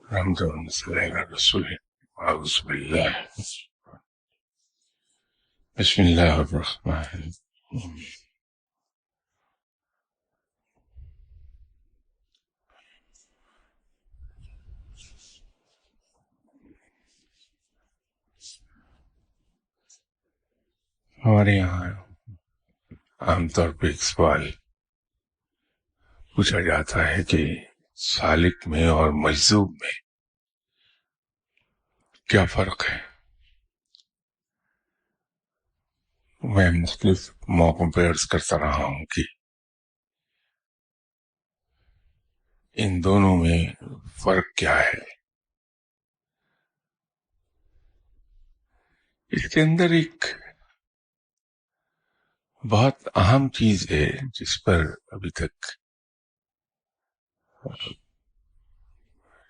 الحمد لله صلی اللہ علیہ رسول اعوذ باللہ بسم اللہ الرحمن الرحیم. ہمارے یہاں عام طور پہ ایک سوال پوچھا جاتا ہے کہ سالک میں اور مجذوب میں کیا فرق ہے. میں مختلف موقعوں پہ عرض کرتا رہا ہوں کہ ان دونوں میں فرق کیا ہے. اس کے اندر ایک بہت اہم چیز ہے جس پر ابھی تک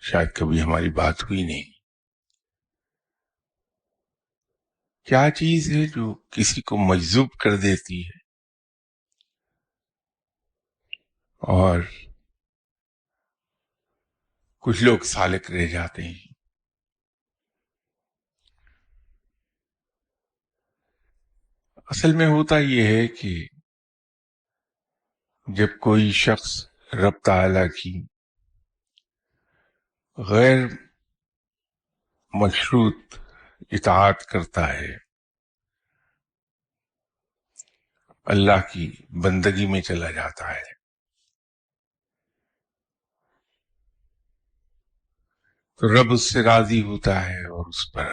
شاید کبھی ہماری بات ہوئی نہیں. کیا چیز ہے جو کسی کو مجذوب کر دیتی ہے اور کچھ لوگ سالک رہ جاتے ہیں. اصل میں ہوتا یہ ہے کہ جب کوئی شخص رب تعالیٰ کی غیر مشروط اطاعت کرتا ہے، اللہ کی بندگی میں چلا جاتا ہے، تو رب اس سے راضی ہوتا ہے اور اس پر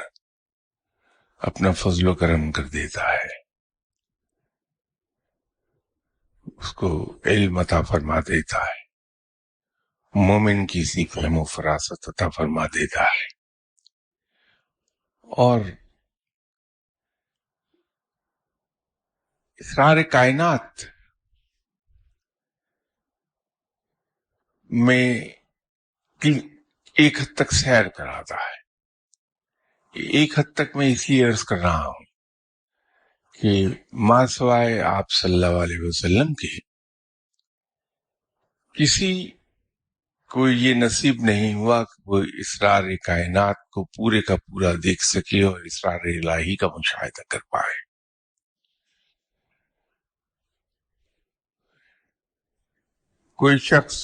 اپنا فضل و کرم کر دیتا ہے، اس کو علم عطا فرما دیتا ہے، مومن کی سی فہم و فراست عطا فرما دیتا ہے. اور اسرار کائنات میں ایک حد تک سیر کراتا ہے. ایک حد تک میں اس لیے عرض کر رہا ہوں کہ ما سوائے آپ صلی اللہ علیہ وسلم کے کسی کو یہ نصیب نہیں ہوا کہ وہ اسرار کائنات کو پورے کا پورا دیکھ سکے اور اسرار الہی کا مشاہدہ کر پائے. کوئی شخص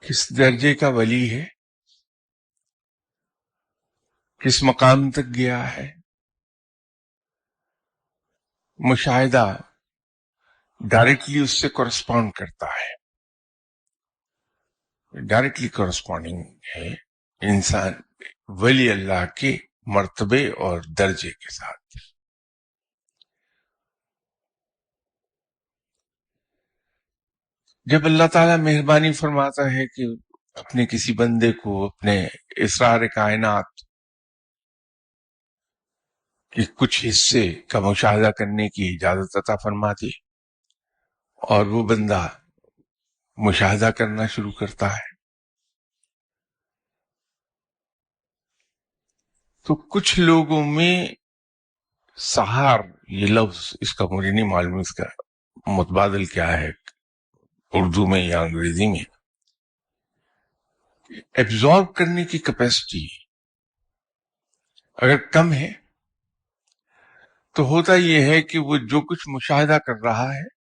کس درجے کا ولی ہے، کس مقام تک گیا ہے، مشاہدہ ڈائریکٹلی اس سے کورسپونڈ کرتا ہے. ڈائریکٹلی کورسپونڈنگ ہے انسان ولی اللہ کے مرتبے اور درجے کے ساتھ. جب اللہ تعالیٰ مہربانی فرماتا ہے کہ اپنے کسی بندے کو اپنے اسرار کائنات کے کچھ حصے کا مشاہدہ کرنے کی اجازت عطا فرما دی اور وہ بندہ مشاہدہ کرنا شروع کرتا ہے، تو کچھ لوگوں میں سہار، یہ لفظ اس کا مجھے نہیں معلوم اس کا متبادل کیا ہے اردو میں یا انگریزی میں، ایبزارب کرنے کی کیپیسٹی اگر کم ہے تو ہوتا یہ ہے کہ وہ جو کچھ مشاہدہ کر رہا ہے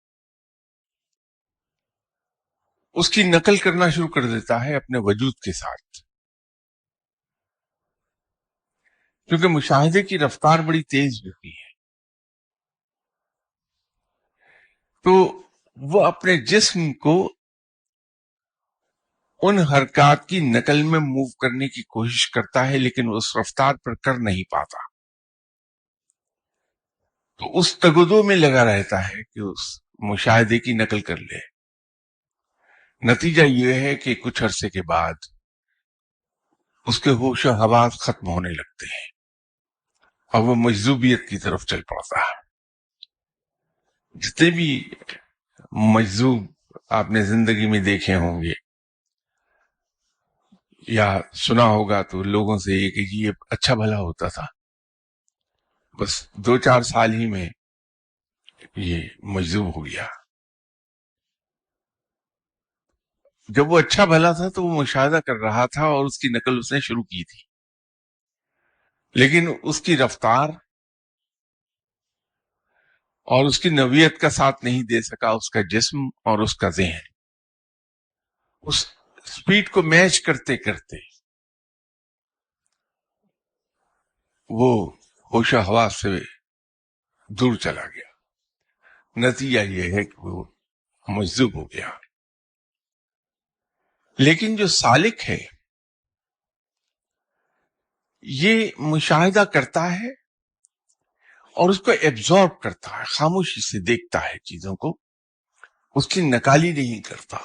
اس کی نقل کرنا شروع کر دیتا ہے اپنے وجود کے ساتھ، کیونکہ مشاہدے کی رفتار بڑی تیز ہوتی ہے. تو وہ اپنے جسم کو ان حرکات کی نقل میں موو کرنے کی کوشش کرتا ہے لیکن اس رفتار پر کر نہیں پاتا، تو اس تگدو میں لگا رہتا ہے کہ اس مشاہدے کی نقل کر لے. نتیجہ یہ ہے کہ کچھ عرصے کے بعد اس کے ہوش و حواس ختم ہونے لگتے ہیں اور وہ مجذوبیت کی طرف چل پڑتا ہے. جتنے بھی مجذوب آپ نے زندگی میں دیکھے ہوں گے یا سنا ہوگا تو لوگوں سے یہ کہ یہ اچھا بھلا ہوتا تھا، بس 2-4 سال ہی میں یہ مجذوب ہو گیا. جب وہ اچھا بھلا تھا تو وہ مشاہدہ کر رہا تھا اور اس کی نقل اس نے شروع کی تھی، لیکن اس کی رفتار اور اس کی نوعیت کا ساتھ نہیں دے سکا اس کا جسم اور اس کا ذہن، اس سپیڈ کو میچ کرتے کرتے وہ ہوش و حواس سے دور چلا گیا۔ نتیجہ یہ ہے کہ وہ مجذوب ہو گیا۔ لیکن جو سالک ہے یہ مشاہدہ کرتا ہے اور اس کو ایبزارب کرتا ہے، خاموشی سے دیکھتا ہے چیزوں کو، اس کی نکالی نہیں کرتا،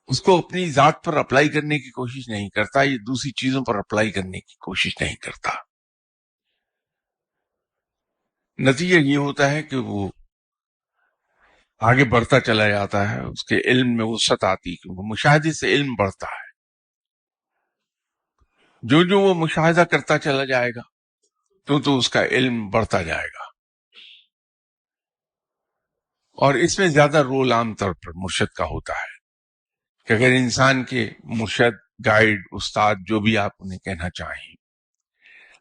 اس کو اپنی ذات پر اپلائی کرنے کی کوشش نہیں کرتا، یہ دوسری چیزوں پر اپلائی کرنے کی کوشش نہیں کرتا۔ نتیجہ یہ ہوتا ہے کہ وہ آگے بڑھتا چلا جاتا ہے، اس کے علم میں وسعت آتی، کیونکہ مشاہدے سے علم بڑھتا ہے۔ جو جو وہ مشاہدہ کرتا چلا جائے گا تو اس کا علم بڑھتا جائے گا، اور اس میں زیادہ رول عام طور پر مرشد کا ہوتا ہے کہ اگر انسان کے مرشد، گائیڈ، استاد، جو بھی آپ انہیں کہنا چاہیں،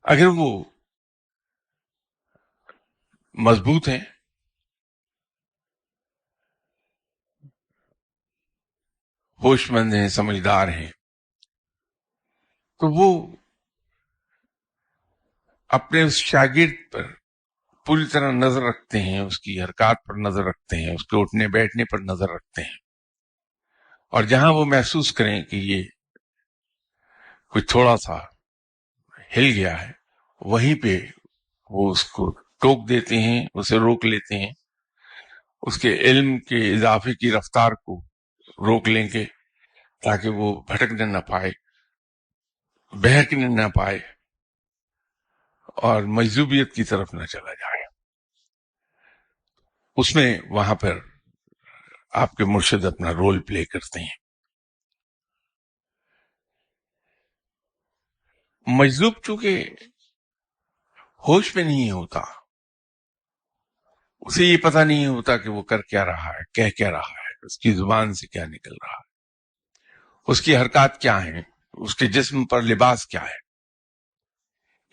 اگر وہ مضبوط ہیں، ہوش مند ہیں، سمجھدار ہیں، تو وہ اپنے اس شاگرد پر پوری طرح نظر رکھتے ہیں، اس کی حرکات پر نظر رکھتے ہیں، اس کے اٹھنے بیٹھنے پر نظر رکھتے ہیں، اور جہاں وہ محسوس کریں کہ یہ کچھ تھوڑا سا ہل گیا ہے، وہیں پہ وہ اس کو ٹوک دیتے ہیں، اسے روک لیتے ہیں، اس کے علم کے اضافے کی رفتار کو روک لیں گے تاکہ وہ بھٹکنے نہ پائے، بہکنے نہ پائے اور مجذوبیت کی طرف نہ چلا جائے۔ اس میں وہاں پر آپ کے مرشد اپنا رول پلے کرتے ہیں۔ مجذوب چونکہ ہوش میں نہیں ہوتا، اسے یہ پتہ نہیں ہوتا کہ وہ کر کیا رہا ہے، کہہ کیا رہا ہے، اس کی زبان سے کیا نکل رہا ہے، اس کی حرکات کیا ہیں، اس کے جسم پر لباس کیا ہے۔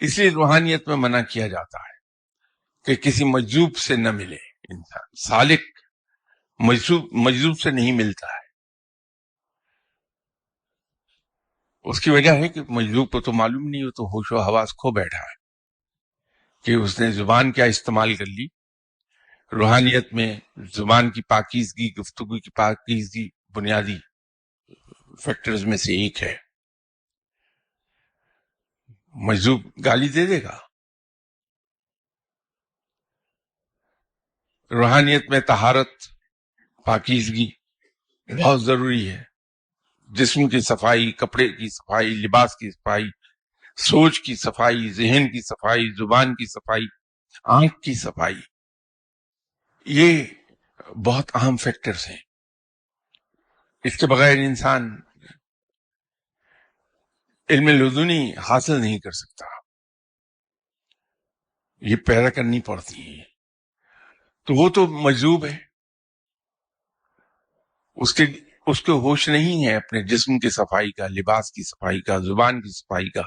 اس لیے روحانیت میں منع کیا جاتا ہے کہ کسی مجذوب سے نہ ملے انسان۔ سالک مجذوب سے نہیں ملتا ہے۔ اس کی وجہ ہے کہ مجذوب کو تو معلوم نہیں، ہو تو ہوش و حواس کھو بیٹھا ہے کہ اس نے زبان کیا استعمال کر لی۔ روحانیت میں زبان کی پاکیزگی، گفتگو کی پاکیزگی بنیادی فیکٹرز میں سے ایک ہے۔ مجذوب گالی دے دے گا۔ روحانیت میں طہارت، پاکیزگی بہت ضروری ہے۔ جسم کی صفائی، کپڑے کی صفائی، لباس کی صفائی، سوچ کی صفائی، ذہن کی صفائی، زبان کی صفائی، آنکھ کی صفائی، یہ بہت اہم فیکٹرز ہیں۔ اس کے بغیر انسان علم لدنی حاصل نہیں کر سکتا، یہ پیدا کرنی پڑتی ہے۔ تو وہ تو مجذوب ہے، اس کے ہوش نہیں ہے اپنے جسم کی صفائی کا، لباس کی صفائی کا، زبان کی صفائی کا،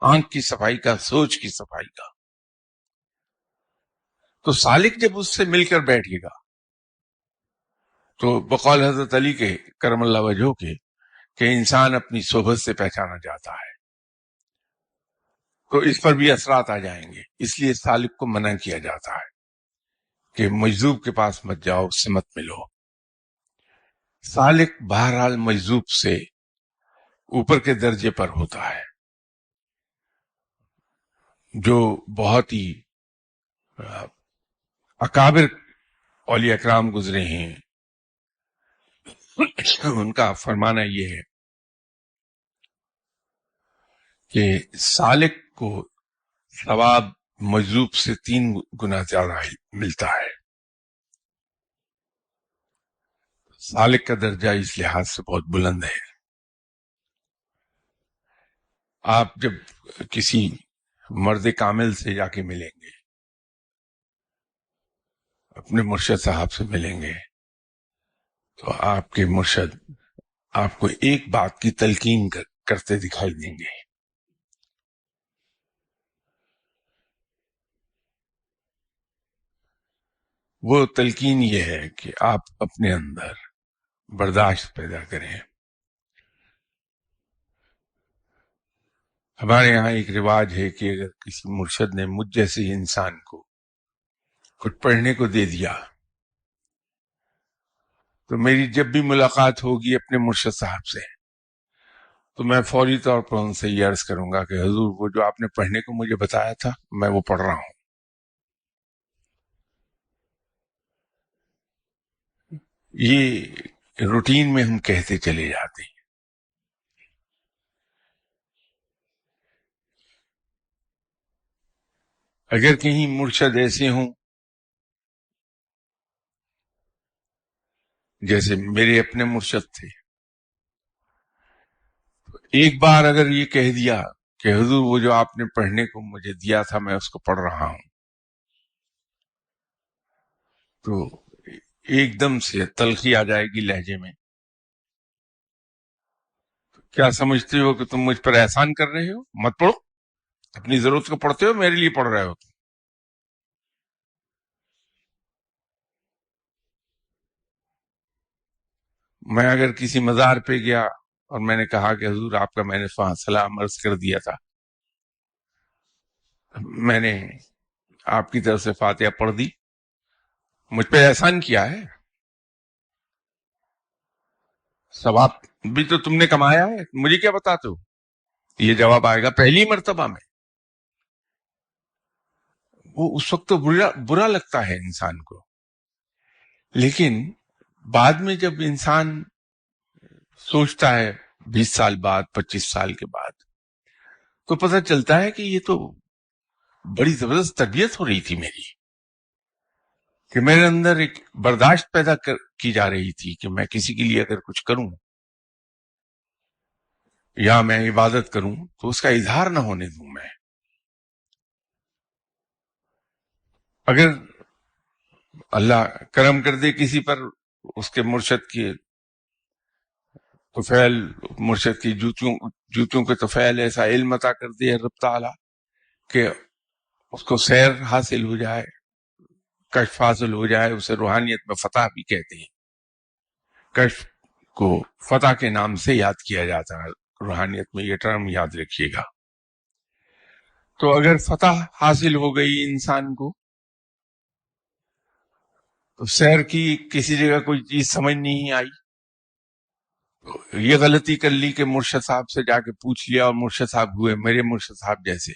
آنکھ کی صفائی کا، سوچ کی صفائی کا۔ تو سالک جب اس سے مل کر بیٹھے گا تو بقول حضرت علی کے کرم اللہ وجہہ کے کہ انسان اپنی صحبت سے پہچانا جاتا ہے، تو اس پر بھی اثرات آ جائیں گے۔ اس لیے سالک کو منع کیا جاتا ہے کہ مجذوب کے پاس مت جاؤ، اس سے مت ملو۔ سالک بہرحال مجذوب سے اوپر کے درجے پر ہوتا ہے، جو بہت ہی اکابر اولیاء اکرام گزرے ہیں، ان کا فرمانا یہ ہے کہ سالک کو ثواب مجذوب سے 3 گنا زیادہ ملتا ہے۔ سالک کا درجہ اس لحاظ سے بہت بلند ہے۔ آپ جب کسی مرد کامل سے جا کے ملیں گے، اپنے مرشد صاحب سے ملیں گے، تو آپ کے مرشد آپ کو ایک بات کی تلقین کرتے دکھائی دیں گے. وہ تلقین یہ ہے کہ آپ اپنے اندر برداشت پیدا کریں. ہمارے یہاں ایک رواج ہے کہ اگر کسی مرشد نے مجھ جیسے انسان کو کچھ پڑھنے کو دے دیا تو میری جب بھی ملاقات ہوگی اپنے مرشد صاحب سے تو میں فوری طور پر ان سے یہ عرض کروں گا کہ حضور وہ جو آپ نے پڑھنے کو مجھے بتایا تھا میں وہ پڑھ رہا ہوں. یہ روٹین میں ہم کہتے چلے جاتے ہیں. اگر کہیں مرشد ایسے ہوں جیسے میرے اپنے مرشد تھے، ایک بار اگر یہ کہہ دیا کہ حضور وہ جو آپ نے پڑھنے کو مجھے دیا تھا میں اس کو پڑھ رہا ہوں، تو ایک دم سے تلخی آ جائے گی لہجے میں. کیا سمجھتے ہو کہ تم مجھ پر احسان کر رہے ہو؟ مت پڑھو، اپنی ضرورت کو پڑھتے ہو، میرے لیے پڑھ رہے ہو. میں اگر کسی مزار پہ گیا اور میں نے کہا کہ حضور آپ کا میں نے سلام عرض کر دیا تھا، میں نے آپ کی طرف سے فاتحہ پڑھ دی، مجھ پہ احسان کیا ہے، ثواب بھی تو تم نے کمایا ہے، مجھے کیا بتاتے ہو؟ یہ جواب آئے گا پہلی مرتبہ میں. وہ اس وقت تو برا لگتا ہے انسان کو، لیکن بعد میں جب انسان سوچتا ہے 20 سال بعد 25 سال کے بعد تو پتہ چلتا ہے کہ یہ تو بڑی زبردست تربیت ہو رہی تھی میری، کہ میرے اندر ایک برداشت پیدا کی جا رہی تھی کہ میں کسی کے لیے اگر کچھ کروں یا میں عبادت کروں تو اس کا اظہار نہ ہونے دوں. میں اگر اللہ کرم کر دے کسی پر، اس کے مرشد کی طفیل، مرشد کی جوتوں کے طفیل ایسا علم عطا کر دے رب تعالی کہ اس کو سیر حاصل ہو جائے، کشف حاصل ہو جائے، اسے روحانیت میں فتح بھی کہتے ہیں. کشف کو فتح کے نام سے یاد کیا جاتا ہے، روحانیت میں یہ ٹرم یاد رکھیے گا. تو اگر فتح حاصل ہو گئی انسان کو تو سیر کی کسی جگہ کوئی چیز سمجھ نہیں آئی، یہ غلطی کر لی کہ مرشد صاحب سے جا کے پوچھ لیا اور مرشد صاحب ہوئے میرے مرشد صاحب جیسے،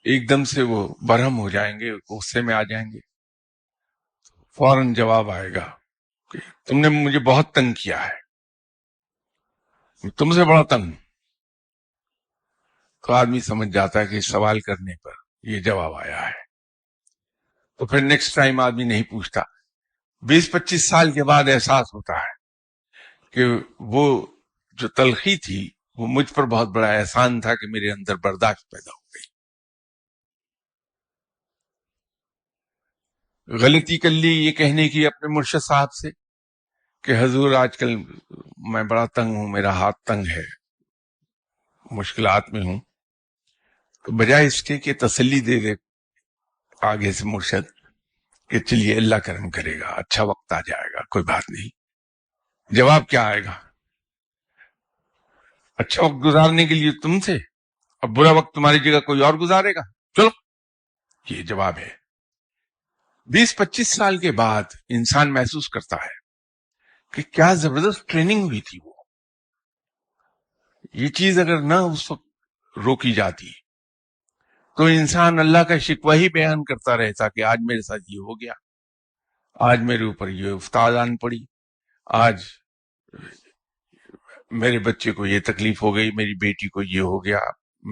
ایک دم سے وہ برہم ہو جائیں گے، غصے میں آ جائیں گے. فوراً جواب آئے گا کہ تم نے مجھے بہت تنگ کیا ہے، تم سے بڑا تنگ. تو آدمی سمجھ جاتا ہے کہ سوال کرنے پر یہ جواب آیا ہے، تو پھر نیکسٹ ٹائم آدمی نہیں پوچھتا. 20-25 سال کے بعد احساس ہوتا ہے کہ وہ جو تلخی تھی وہ مجھ پر بہت بڑا احسان تھا کہ میرے اندر برداشت پیدا ہو گئی. غلطی کر لی یہ کہنے کی اپنے مرشد صاحب سے کہ حضور آج کل میں بڑا تنگ ہوں، میرا ہاتھ تنگ ہے، مشکلات میں ہوں، تو بجائے اس کے کہ تسلی دے دے آگے سے مرشد کہ چلیے اللہ کرم کرے گا، اچھا وقت آ جائے گا، کوئی بات نہیں، جواب کیا آئے گا؟ اچھا وقت گزارنے کے لیے تم سے، اب برا وقت تمہاری جگہ کوئی اور گزارے گا، چلو. یہ جواب ہے. 20-25 سال کے بعد انسان محسوس کرتا ہے کہ کیا زبردست ٹریننگ ہوئی تھی. وہ یہ چیز اگر نہ اس وقت روکی جاتی تو انسان اللہ کا شکوہ ہی بیان کرتا رہتا کہ آج میرے ساتھ یہ ہو گیا، آج میرے اوپر یہ افتاد آن پڑی، آج میرے بچے کو یہ تکلیف ہو گئی، میری بیٹی کو یہ ہو گیا،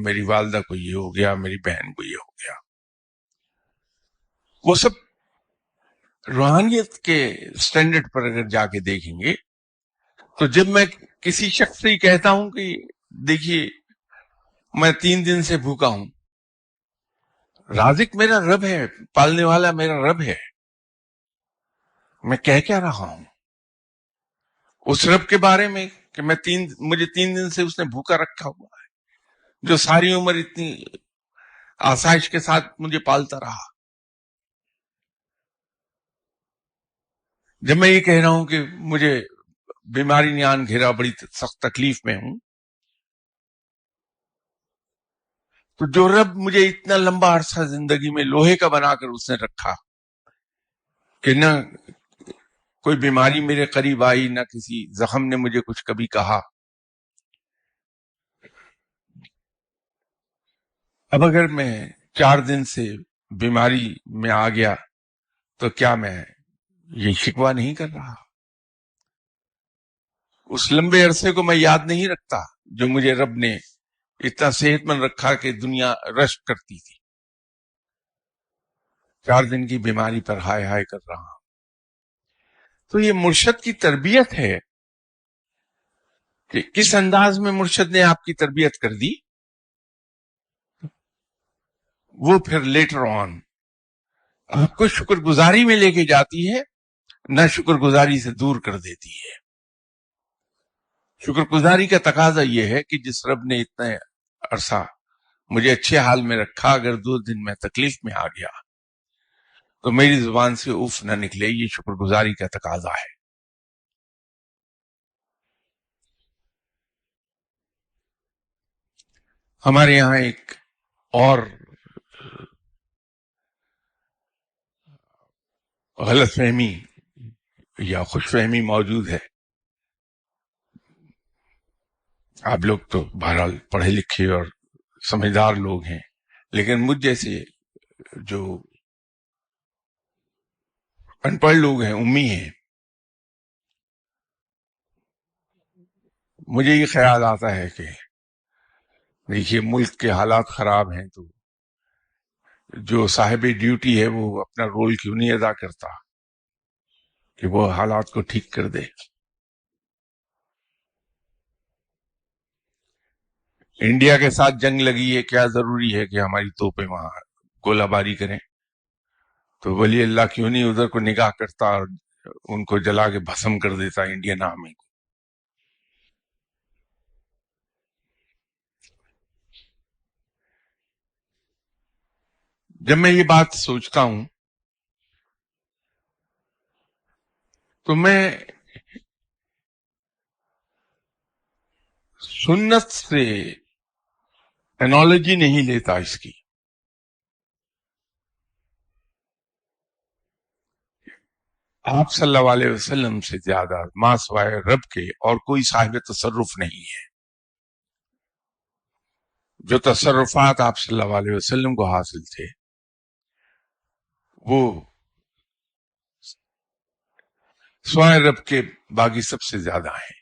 میری والدہ کو یہ ہو گیا، میری بہن کو یہ ہو گیا. وہ سب روحانیت کے سٹینڈرڈ پر اگر جا کے دیکھیں گے تو جب میں کسی شخص سے کہتا ہوں کہ دیکھیے میں 3 دن سے بھوکا ہوں، رازق میرا رب ہے، پالنے والا میرا رب ہے، میں کہہ کیا رہا ہوں اس رب کے بارے میں کہ مجھے 3 دن سے اس نے بھوکا رکھا ہوا ہے، جو ساری عمر اتنی آسائش کے ساتھ مجھے پالتا رہا. جب میں یہ کہہ رہا ہوں کہ مجھے بیماری نے آن گھیرا، بڑی سخت تکلیف میں ہوں، تو جو رب مجھے اتنا لمبا عرصہ زندگی میں لوہے کا بنا کر اس نے رکھا کہ نہ کوئی بیماری میرے قریب آئی، نہ کسی زخم نے مجھے کچھ کبھی کہا. اب اگر میں 4 دن سے بیماری میں آ گیا تو کیا میں یہ شکوہ نہیں کر رہا؟ اس لمبے عرصے کو میں یاد نہیں رکھتا جو مجھے رب نے اتنا صحت مند رکھا کہ دنیا رشک کرتی تھی. 4 دن کی بیماری پر ہائے ہائے کر رہا ہوں. تو یہ مرشد کی تربیت ہے کہ کس انداز میں مرشد نے آپ کی تربیت کر دی، وہ پھر لیٹر آن آپ کو شکر گزاری میں لے کے جاتی ہے، نہ شکر گزاری سے دور کر دیتی ہے. شکر گزاری کا تقاضا یہ ہے کہ جس رب نے اتنا عرصہ مجھے اچھے حال میں رکھا، اگر 2 دن میں تکلیف میں آ گیا تو میری زبان سے اف نہ نکلے. یہ شکر گزاری کا تقاضا ہے. ہمارے یہاں ایک اور غلط فہمی یا خوش فہمی موجود ہے. آپ لوگ تو بہرحال پڑھے لکھے اور سمجھدار لوگ ہیں، لیکن مجھ جیسے جو ان پڑھ لوگ ہیں، امی ہیں، مجھے یہ خیال آتا ہے کہ دیکھیے ملک کے حالات خراب ہیں تو جو صاحب ڈیوٹی ہے وہ اپنا رول کیوں نہیں ادا کرتا کہ وہ حالات کو ٹھیک کر دے. انڈیا کے ساتھ جنگ لگی ہے، کیا ضروری ہے کہ ہماری توپیں وہاں گولہ باری کریں؟ تو ولی اللہ کیوں نہیں ادھر کو نگاہ کرتا اور ان کو جلا کے بھسم کر دیتا انڈین آرمی کو؟ جب میں یہ بات سوچتا ہوں تو میں سنت سے انالوجی نہیں لیتا اس کی. آپ صلی اللہ علیہ وسلم سے زیادہ ما سوائے رب کے اور کوئی صاحب تصرف نہیں ہے. جو تصرفات آپ صلی اللہ علیہ وسلم کو حاصل تھے وہ سوائے رب کے باقی سب سے زیادہ ہیں.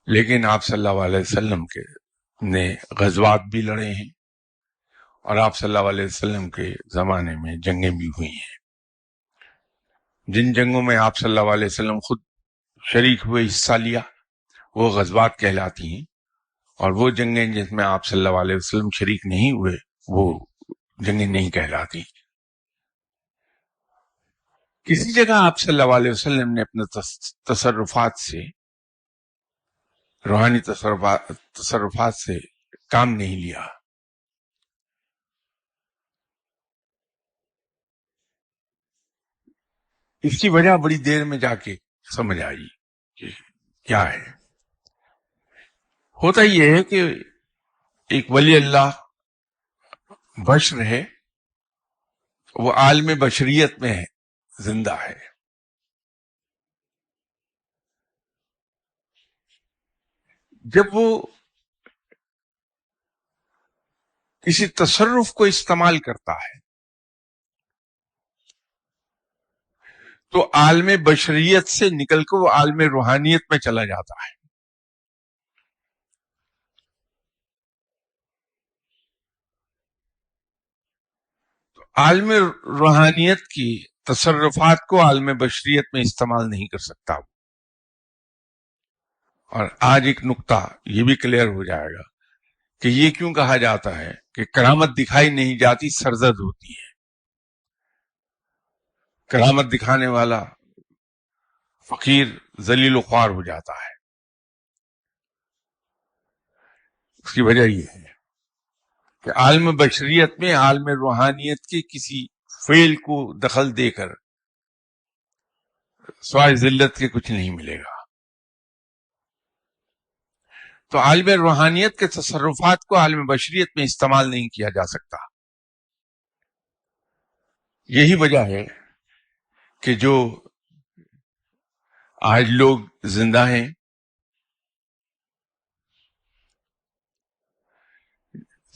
لیکن آپ صلی اللہ علیہ وسلم کے نے غزوات بھی لڑے ہیں اور آپ صلی اللہ علیہ وسلم کے زمانے میں جنگیں بھی ہوئی ہیں. جن جنگوں میں آپ صلی اللہ علیہ وسلم خود شریک ہوئے، حصہ لیا، وہ غزوات کہلاتی ہیں. اور وہ جنگیں جس میں آپ صلی اللہ علیہ وسلم شریک نہیں ہوئے وہ جنگیں نہیں کہلاتی. کسی جگہ آپ صلی اللہ علیہ وسلم نے اپنے تصرفات سے، روحانی تصرفات سے کام نہیں لیا. اس کی وجہ بڑی دیر میں جا کے سمجھ آئی کہ کیا ہے. ہوتا یہ ہے کہ ایک ولی اللہ بشر ہے، وہ عالم بشریت میں ہے، زندہ ہے. جب وہ کسی تصرف کو استعمال کرتا ہے تو عالم بشریت سے نکل کر وہ عالم روحانیت میں چلا جاتا ہے. تو عالم روحانیت کی تصرفات کو عالم بشریت میں استعمال نہیں کر سکتا. اور آج ایک نقطہ یہ بھی کلیئر ہو جائے گا کہ یہ کیوں کہا جاتا ہے کہ کرامت دکھائی نہیں جاتی، سرزد ہوتی ہے. کرامت دکھانے والا فقیر ذلیل و خوار ہو جاتا ہے. اس کی وجہ یہ ہے کہ عالم بشریت میں عالم روحانیت کے کسی فعل کو دخل دے کر سوائے ذلت کے کچھ نہیں ملے گا. تو عالم روحانیت کے تصرفات کو عالم بشریت میں استعمال نہیں کیا جا سکتا. یہی وجہ ہے کہ جو آج لوگ زندہ ہیں،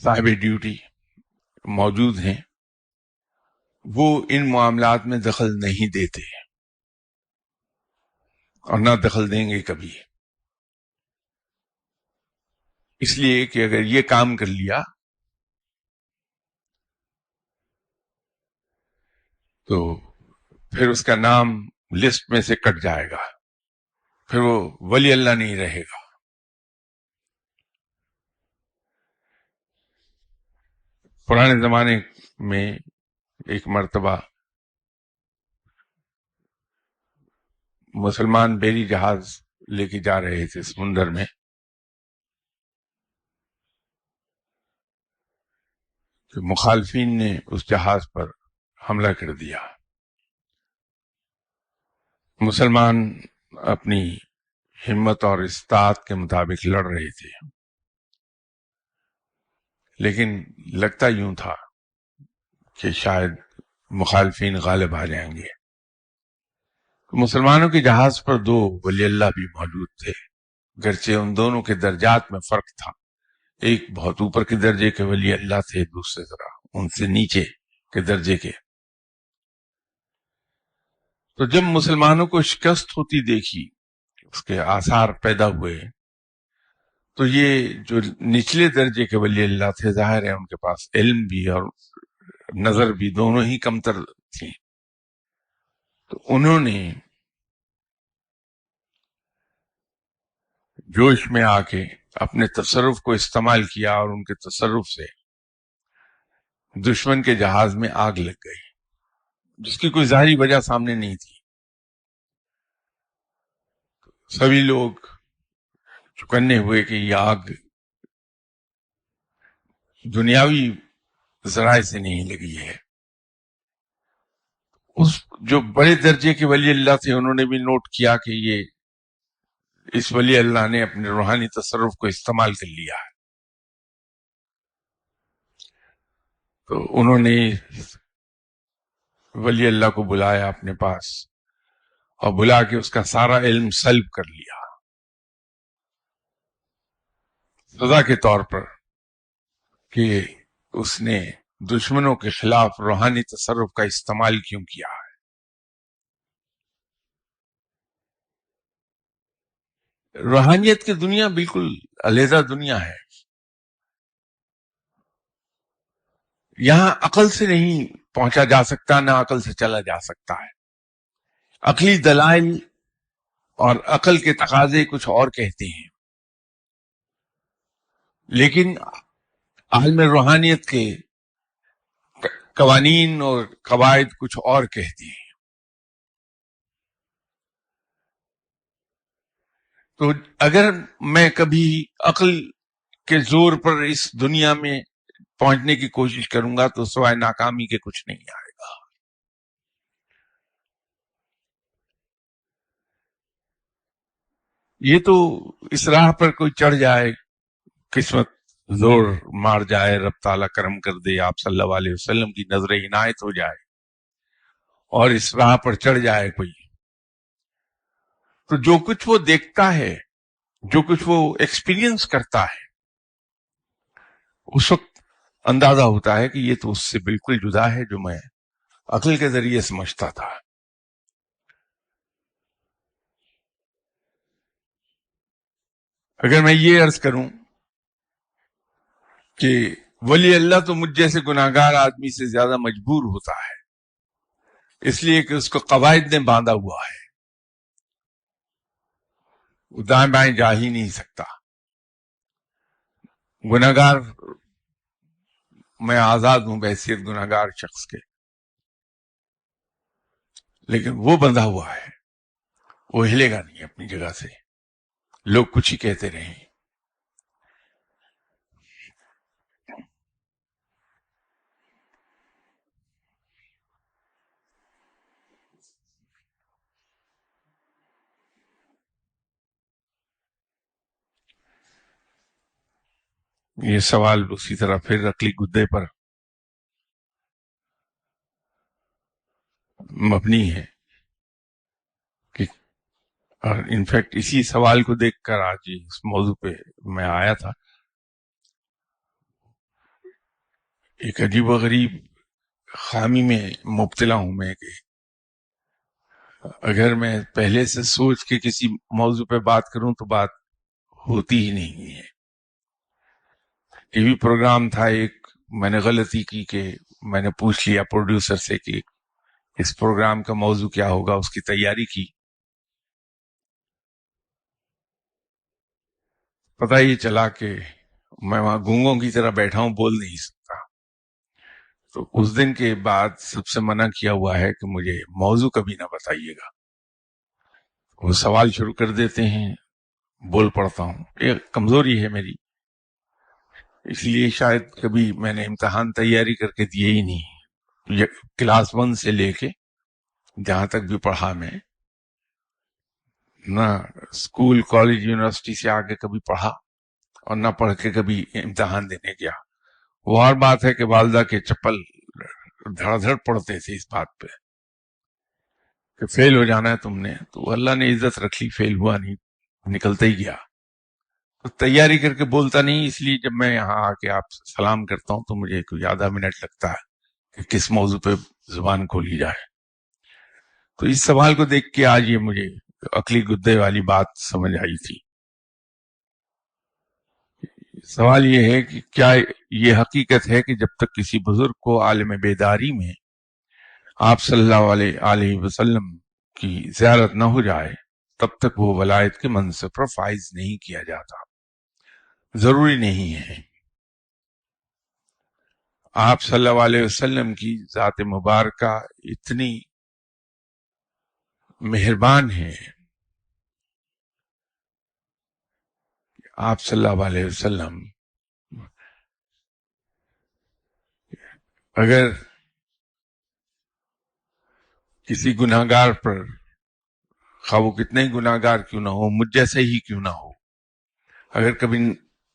صاحب ڈیوٹی موجود ہیں، وہ ان معاملات میں دخل نہیں دیتے اور نہ دخل دیں گے کبھی. اس لیے کہ اگر یہ کام کر لیا تو پھر اس کا نام لسٹ میں سے کٹ جائے گا، پھر وہ ولی اللہ نہیں رہے گا. پرانے زمانے میں ایک مرتبہ مسلمان بیری جہاز لے کے جا رہے تھے سمندر میں، کہ مخالفین نے اس جہاز پر حملہ کر دیا. مسلمان اپنی ہمت اور استطاعت کے مطابق لڑ رہے تھے، لیکن لگتا یوں تھا کہ شاید مخالفین غالب آ جائیں گے. مسلمانوں کے جہاز پر دو ولی اللہ بھی موجود تھے، گرچہ ان دونوں کے درجات میں فرق تھا. ایک بہت اوپر کے درجے کے ولی اللہ تھے، دوسرے طرح ان سے نیچے کے درجے کے. تو جب مسلمانوں کو شکست ہوتی دیکھی، اس کے آثار پیدا ہوئے، تو یہ جو نچلے درجے کے ولی اللہ تھے، ظاہر ہے ان کے پاس علم بھی اور نظر بھی دونوں ہی کمتر تھی. تو انہوں نے جوش میں آ کے اپنے تصرف کو استعمال کیا اور ان کے تصرف سے دشمن کے جہاز میں آگ لگ گئی، جس کی کوئی ظاہری وجہ سامنے نہیں تھی. سبھی لوگ چوکنے ہوئے کہ یہ آگ دنیاوی ذرائع سے نہیں لگی ہے. اس جو بڑے درجے کے ولی اللہ تھے انہوں نے بھی نوٹ کیا کہ یہ اس ولی اللہ نے اپنے روحانی تصرف کو استعمال کر لیا ہے. تو انہوں نے ولی اللہ کو بلایا اپنے پاس اور بلا کے اس کا سارا علم سلب کر لیا سزا کے طور پر کہ اس نے دشمنوں کے خلاف روحانی تصرف کا استعمال کیوں کیا ہے. روحانیت کی دنیا بالکل علیحدہ دنیا ہے. یہاں عقل سے نہیں پہنچا جا سکتا، نہ عقل سے چلا جا سکتا ہے. عقلی دلائل اور عقل کے تقاضے کچھ اور کہتے ہیں، لیکن عالم روحانیت کے قوانین اور قواعد کچھ اور کہتے ہیں. تو اگر میں کبھی عقل کے زور پر اس دنیا میں پہنچنے کی کوشش کروں گا تو سوائے ناکامی کے کچھ نہیں آئے گا. یہ تو اس راہ پر کوئی چڑھ جائے، قسمت زور مار جائے، رب تعالیٰ کرم کر دے، آپ صلی اللہ علیہ وسلم کی نظر عنایت ہو جائے اور اس راہ پر چڑھ جائے کوئی، تو جو کچھ وہ دیکھتا ہے، جو کچھ وہ ایکسپیرینس کرتا ہے، اس وقت اندازہ ہوتا ہے کہ یہ تو اس سے بالکل جدا ہے جو میں عقل کے ذریعے سمجھتا تھا. اگر میں یہ عرض کروں کہ ولی اللہ تو مجھ جیسے گناہگار آدمی سے زیادہ مجبور ہوتا ہے، اس لیے کہ اس کو قواعد نے باندھا ہوا ہے، وہ دائیں بائیں جا ہی نہیں سکتا. گناہگار میں آزاد ہوں بحیثیت گناہگار شخص کے، لیکن وہ بندھا ہوا ہے، وہ ہلے گا نہیں اپنی جگہ سے، لوگ کچھ ہی کہتے رہیں۔ یہ سوال اسی طرح پھر عقلی گدے پر مبنی ہے کہ، اور انفیکٹ اسی سوال کو دیکھ کر آج اس موضوع پہ میں آیا تھا۔ ایک عجیب و غریب خامی میں مبتلا ہوں میں کہ اگر میں پہلے سے سوچ کے کسی موضوع پہ بات کروں تو بات ہوتی ہی نہیں ہے۔ ٹی وی پروگرام تھا ایک، میں نے غلطی کی کہ میں نے پوچھ لیا پروڈیوسر سے کہ اس پروگرام کا موضوع کیا ہوگا، اس کی تیاری کی، پتہ یہ چلا کہ میں وہاں گونگوں کی طرح بیٹھا ہوں، بول نہیں سکتا۔ تو اس دن کے بعد سب سے منع کیا ہوا ہے کہ مجھے موضوع کبھی نہ بتائیے گا۔ وہ سوال شروع کر دیتے ہیں، بول پڑتا ہوں، یہ کمزوری ہے میری، اس لیے شاید کبھی میں نے امتحان تیاری کر کے دیے ہی نہیں۔ یہ کلاس 1 سے لے کے جہاں تک بھی پڑھا میں، نہ اسکول کالج یونیورسٹی سے آگے کبھی پڑھا اور نہ پڑھ کے کبھی امتحان دینے گیا۔ وہ اور بات ہے کہ والدہ کے چپل دھڑ دھڑ پڑتے تھے اس بات پہ کہ فیل ہو جانا ہے تم نے، تو اللہ نے عزت رکھ لی، فیل ہوا نہیں، نکلتا ہی گیا۔ تو تیاری کر کے بولتا نہیں، اس لیے جب میں یہاں آ کے آپ سے سلام کرتا ہوں تو مجھے کوئی آدھا منٹ لگتا ہے کہ کس موضوع پہ زبان کھولی جائے۔ تو اس سوال کو دیکھ کے آج یہ مجھے عقلی گدے والی بات سمجھ آئی تھی۔ سوال یہ ہے کہ کیا یہ حقیقت ہے کہ جب تک کسی بزرگ کو عالم بیداری میں آپ صلی اللہ علیہ وسلم کی زیارت نہ ہو جائے تب تک وہ ولایت کے منصب پر فائز نہیں کیا جاتا؟ ضروری نہیں ہے۔ آپ صلی اللہ علیہ وسلم کی ذات مبارکہ اتنی مہربان ہے، آپ صلی اللہ علیہ وسلم اگر کسی گناہ گار پر، خواہ وہ کتنے گناہ گار کیوں نہ ہو، مجھ جیسے ہی کیوں نہ ہو، اگر کبھی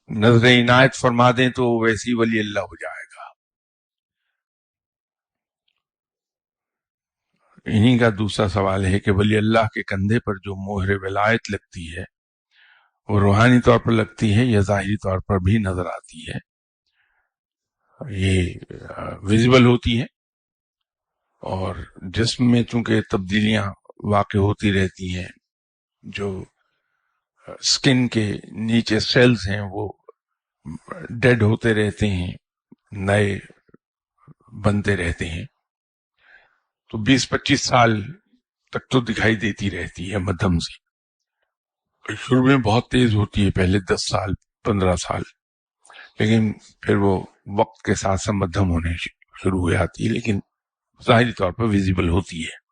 نظر عنایت فرما دیں تو ویسی ولی اللہ ہو جائے گا۔ انہی کا دوسرا سوال ہے کہ ولی اللہ کے کندھے پر جو مہر ولایت لگتی ہے وہ روحانی طور پر لگتی ہے یا ظاہری طور پر بھی نظر آتی ہے؟ یہ ویزیبل ہوتی ہے، اور جسم میں چونکہ تبدیلیاں واقع ہوتی رہتی ہیں، جو سکن کے نیچے سیلز ہیں وہ ڈیڈ ہوتے رہتے ہیں، نئے بنتے رہتے ہیں، تو 20-25 سال تک تو دکھائی دیتی رہتی ہے مدھم سے۔ شروع میں بہت تیز ہوتی ہے، پہلے 10 سال 15 سال، لیکن پھر وہ وقت کے ساتھ ساتھ مدھم ہونے شروع ہو جاتی ہے، لیکن ظاہری طور پر ویزیبل ہوتی ہے۔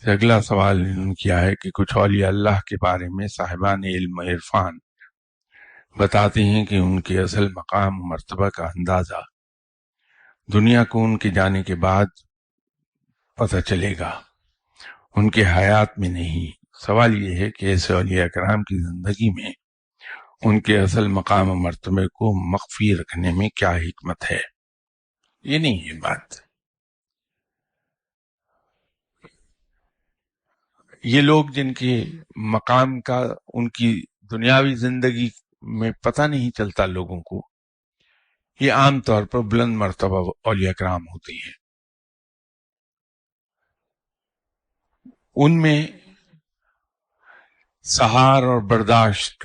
اگلا سوال انہوں نے کیا ہے کہ کچھ اولیاء اللہ کے بارے میں صاحبان علم و عرفان بتاتے ہیں کہ ان کے اصل مقام و مرتبہ کا اندازہ دنیا کو ان کے جانے کے بعد پتہ چلے گا، ان کے حیات میں نہیں۔ سوال یہ ہے کہ ایسے اولیاء کرام کی زندگی میں ان کے اصل مقام و مرتبے کو مخفی رکھنے میں کیا حکمت ہے؟ یہ نہیں ہے بات۔ یہ لوگ جن کے مقام کا ان کی دنیاوی زندگی میں پتہ نہیں چلتا لوگوں کو، یہ عام طور پر بلند مرتبہ اولیاء کرام ہوتے ہیں۔ ان میں سہار اور برداشت،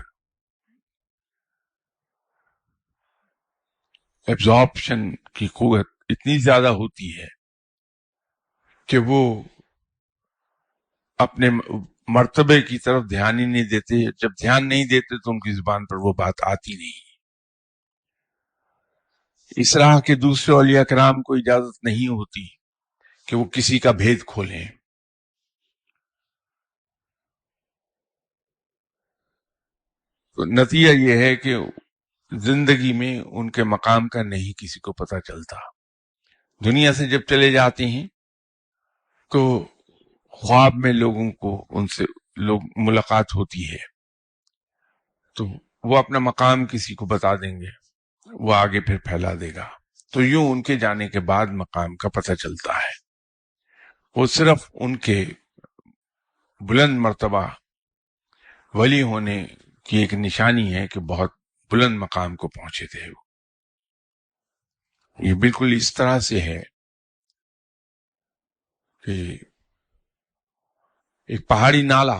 ایبزارپشن کی قوت اتنی زیادہ ہوتی ہے کہ وہ اپنے مرتبے کی طرف دھیان ہی نہیں دیتے، جب دھیان نہیں دیتے تو ان کی زبان پر وہ بات آتی نہیں۔ اس طرح کے دوسرے اولیاء کرام کو اجازت نہیں ہوتی کہ وہ کسی کا بھید کھولیں. تو نتیجہ یہ ہے کہ زندگی میں ان کے مقام کا نہیں کسی کو پتہ چلتا. دنیا سے جب چلے جاتے ہیں تو خواب میں لوگوں کو ان سے ملاقات ہوتی ہے تو وہ اپنا مقام کسی کو بتا دیں گے, وہ آگے پھر پھیلا دے گا. تو یوں ان کے جانے کے بعد مقام کا پتہ چلتا ہے. وہ صرف ان کے بلند مرتبہ ولی ہونے کی ایک نشانی ہے کہ بہت بلند مقام کو پہنچے تھے. یہ بالکل اس طرح سے ہے کہ ایک پہاڑی نالا,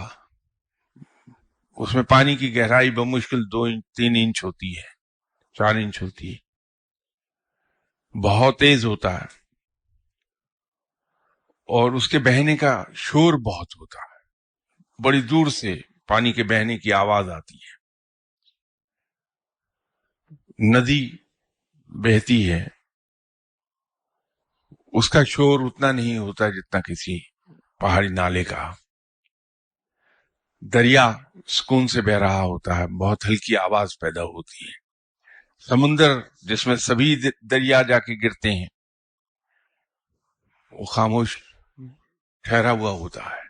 اس میں پانی کی گہرائی بمشکل 2-3 انچ ہوتی ہے, 4 انچ ہوتی ہے, بہت تیز ہوتا ہے اور اس کے بہنے کا شور بہت ہوتا ہے, بڑی دور سے پانی کے بہنے کی آواز آتی ہے. ندی بہتی ہے, اس کا شور اتنا نہیں ہوتا جتنا کسی پہاڑی نالے کا. دریا سکون سے بہ رہا ہوتا ہے, بہت ہلکی آواز پیدا ہوتی ہے. سمندر جس میں سبھی دریا جا کے گرتے ہیں وہ خاموش ٹھہرا ہوا ہوتا ہے.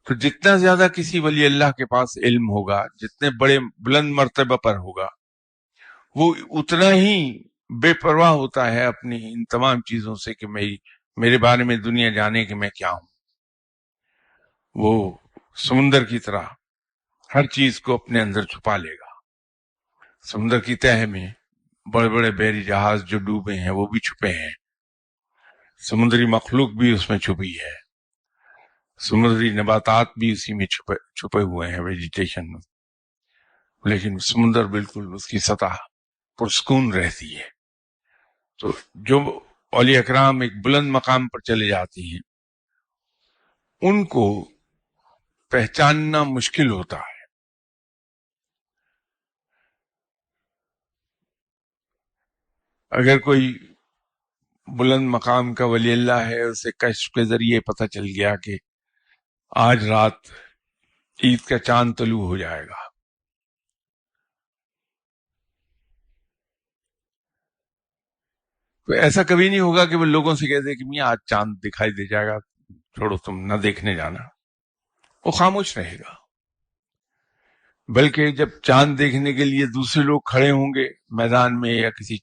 تو جتنا زیادہ کسی ولی اللہ کے پاس علم ہوگا, جتنے بڑے بلند مرتبہ پر ہوگا, وہ اتنا ہی بے پرواہ ہوتا ہے اپنی ان تمام چیزوں سے کہ میرے بارے میں دنیا جانے کہ میں کیا ہوں. وہ سمندر کی طرح ہر چیز کو اپنے اندر چھپا لے گا. سمندر کی تہہ میں بڑے بڑے بحری جہاز جو ڈوبے ہیں وہ بھی چھپے ہیں, سمندری مخلوق بھی اس میں چھپی ہے, سمندری نباتات بھی اسی میں چھپے ہوئے ہیں ویجیٹیشن میں, لیکن سمندر بالکل اس کی سطح پرسکون رہتی ہے. تو جو اولیاء اکرام ایک بلند مقام پر چلے جاتے ہیں ان کو پہچاننا مشکل ہوتا ہے. اگر کوئی بلند مقام کا ولی اللہ ہے, اسے کشف کے ذریعے پتہ چل گیا کہ آج رات عید کا چاند طلوع ہو جائے گا, تو ایسا کبھی نہیں ہوگا کہ وہ لوگوں سے کہہ دے کہ میاں آج چاند دکھائی دے جائے گا, چھوڑو تم نہ دیکھنے جانا. وہ خاموش رہے گا. بلکہ جب چاند دیکھنے کے لیے دوسرے لوگ کھڑے ہوں گے میدان میں یا کسی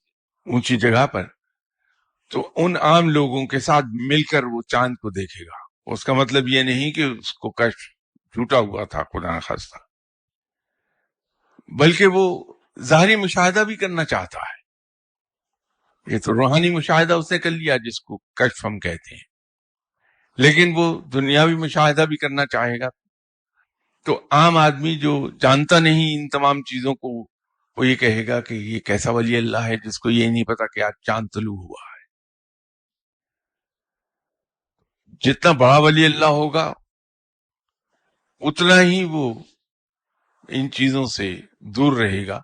اونچی جگہ پر, تو ان عام لوگوں کے ساتھ مل کر وہ چاند کو دیکھے گا. اس کا مطلب یہ نہیں کہ اس کو کشف جھوٹا ہوا تھا خدا نخواستہ, بلکہ وہ ظاہری مشاہدہ بھی کرنا چاہتا ہے. یہ تو روحانی مشاہدہ اس نے کر لیا جس کو کشف ہم کہتے ہیں, لیکن وہ دنیاوی مشاہدہ بھی کرنا چاہے گا. تو عام آدمی جو جانتا نہیں ان تمام چیزوں کو, وہ یہ کہے گا کہ یہ کیسا ولی اللہ ہے جس کو یہ نہیں پتا کہ آج چاند طلوع ہوا ہے. جتنا بڑا ولی اللہ ہوگا اتنا ہی وہ ان چیزوں سے دور رہے گا.